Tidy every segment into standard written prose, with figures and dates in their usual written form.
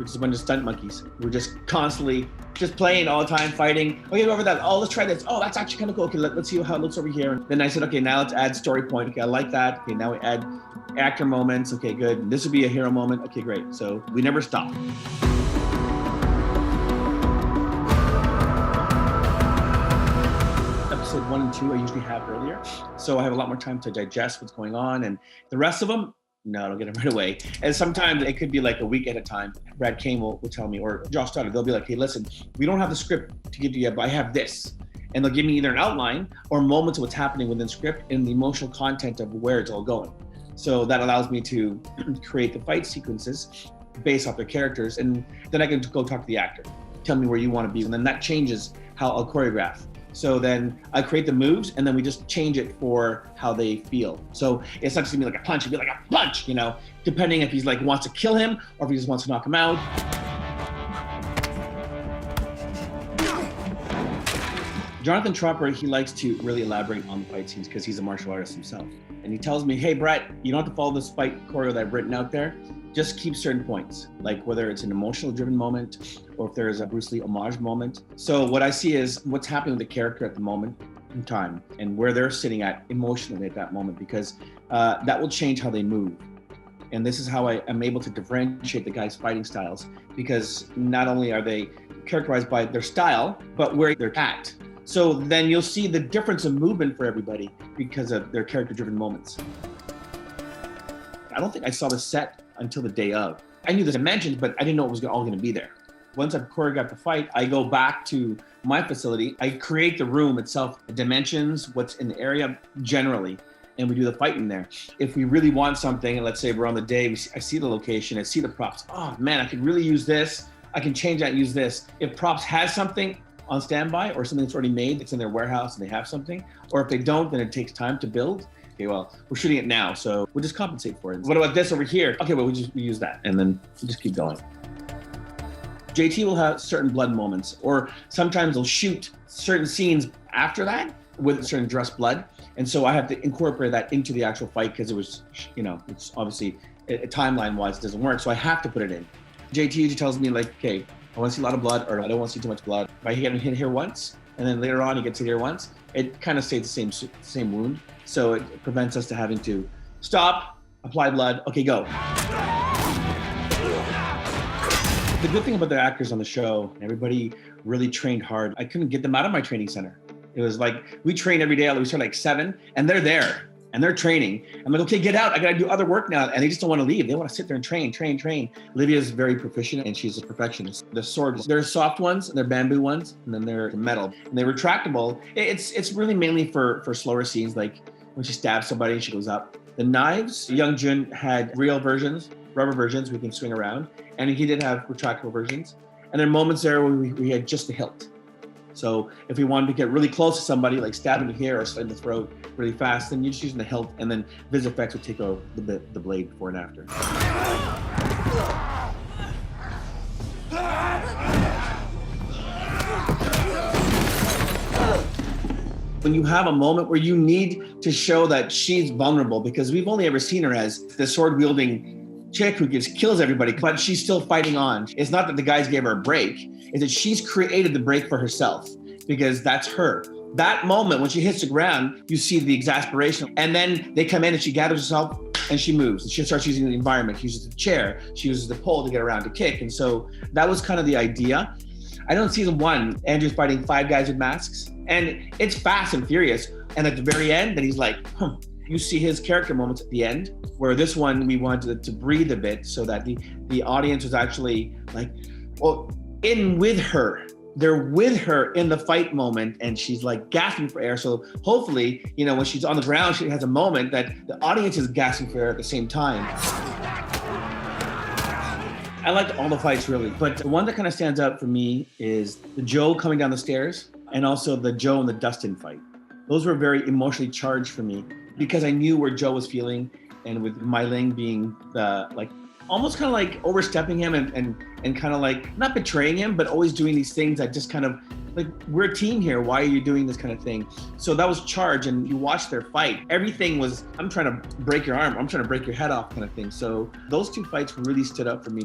which is a bunch of stunt monkeys. We're just constantly just playing all the time, fighting. Okay, go over that. Oh, let's try this. Oh, that's actually kind of cool. Okay, let's see how it looks over here. And then I said, okay, now let's add story point. Okay, I like that. Okay, now we add actor moments. Okay, good. This would be a hero moment. Okay, great. So we never stop. Episode 1 and 2 I usually have earlier. So I have a lot more time to digest what's going on. And the rest of them, no, I don't get them right away. And sometimes it could be like a week at a time. Brad Kane will tell me, or Josh Stoddard, they'll be like, hey, listen, we don't have the script to give you yet, but I have this. And they'll give me either an outline or moments of what's happening within the script and the emotional content of where it's all going. So that allows me to create the fight sequences based off their characters. And then I can go talk to the actor, tell me where you want to be. And then that changes how I'll choreograph. So then I create the moves and then we just change it for how they feel. So it's not just gonna be like a punch, it'd be like a punch, you know, depending if he's like wants to kill him or if he just wants to knock him out. Jonathan Tropper, he likes to really elaborate on the fight scenes because he's a martial artist himself. And he tells me, hey, Brett, you don't have to follow this fight choreo that I've written out there. Just keep certain points, like whether it's an emotional driven moment or if there's a Bruce Lee homage moment. So what I see is what's happening with the character at the moment in time and where they're sitting at emotionally at that moment, because that will change how they move. And this is how I am able to differentiate the guys' fighting styles, because not only are they characterized by their style, but where they're at. So then you'll see the difference in movement for everybody because of their character-driven moments. I don't think I saw the set until the day of. I knew the dimensions, but I didn't know it was all going to be there. Once I've choreographed the fight, I go back to my facility. I create the room itself, the dimensions, what's in the area generally, and we do the fight in there. If we really want something, and let's say we're on the day, I see the location, I see the props. Oh man, I could really use this. I can change that and use this. If props has something on standby or something that's already made, it's in their warehouse and they have something, or if they don't, then it takes time to build. Okay, well, we're shooting it now, so we'll just compensate for it. What about this over here? Okay, well, we use that, and then we just keep going. JT will have certain blood moments, or sometimes they'll shoot certain scenes after that with certain dress blood, and so I have to incorporate that into the actual fight because it was, you know, it's obviously timeline-wise it doesn't work, so I have to put it in. JT usually tells me like, okay, I want to see a lot of blood, or I don't want to see too much blood. If I get hit here once, and then later on he gets hit here once, it kind of stays the same wound. So it prevents us to having to stop, apply blood, okay, go. The good thing about the actors on the show, everybody really trained hard. I couldn't get them out of my training center. It was like, we train every day, we start like 7, and they're there, and they're training. I'm like, okay, get out, I gotta do other work now. And they just don't wanna leave. They wanna sit there and train. Olivia's very proficient, and she's a perfectionist. The swords, there's soft ones, and they're bamboo ones, and then they're metal. And they're retractable. It's really mainly for slower scenes, like when she stabs somebody, she goes up. The knives, Young Jun had real versions, rubber versions we can swing around, and he did have retractable versions. And there are moments there where we had just the hilt. So if we wanted to get really close to somebody, like stabbing here or slitting the throat really fast, then you're just using the hilt, and then VisFX would take over the blade before and after. When you have a moment where you need to show that she's vulnerable, because we've only ever seen her as the sword-wielding chick who kills everybody, but she's still fighting on. It's not that the guys gave her a break, it's that she's created the break for herself, because that's her. That moment when she hits the ground, you see the exasperation, and then they come in and she gathers herself and she moves. And she starts using the environment. She uses the chair, she uses the pole to get around to kick. And so that was kind of the idea. I know in season 1, Andrew's fighting 5 guys with masks, and it's fast and furious. And at the very end, then he's like, You see his character moments at the end, where this one, we wanted to breathe a bit so that the audience was actually like, well, in with her. They're with her in the fight moment, and she's like gasping for air. So hopefully, you know, when she's on the ground, she has a moment that the audience is gasping for air at the same time. I liked all the fights really, but the one that kind of stands out for me is the Joe coming down the stairs, and also the Joe and the Dustin fight. Those were very emotionally charged for me because I knew where Joe was feeling, and with Mai Ling being the like almost kind of like overstepping him and kind of like not betraying him, but always doing these things that just kind of like, we're a team here. Why are you doing this kind of thing? So that was charge, and you watch their fight. Everything was, I'm trying to break your arm, I'm trying to break your head off kind of thing. So those 2 fights really stood up for me.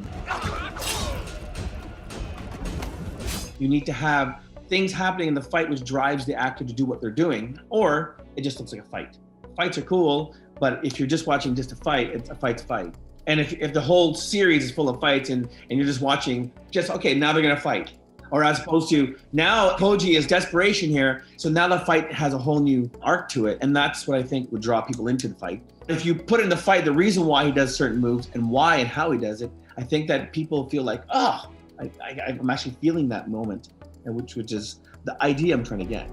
You need to have things happening in the fight which drives the actor to do what they're doing, or it just looks like a fight. Fights are cool, but if you're just watching just a fight, it's a fight's fight. And if the whole series is full of fights and you're just watching, okay, now they're gonna fight. Or as opposed to, now Koji is desperation here, so now the fight has a whole new arc to it. And that's what I think would draw people into the fight. If you put in the fight the reason why he does certain moves and why and how he does it, I think that people feel like, I'm actually feeling that moment, which is the idea I'm trying to get.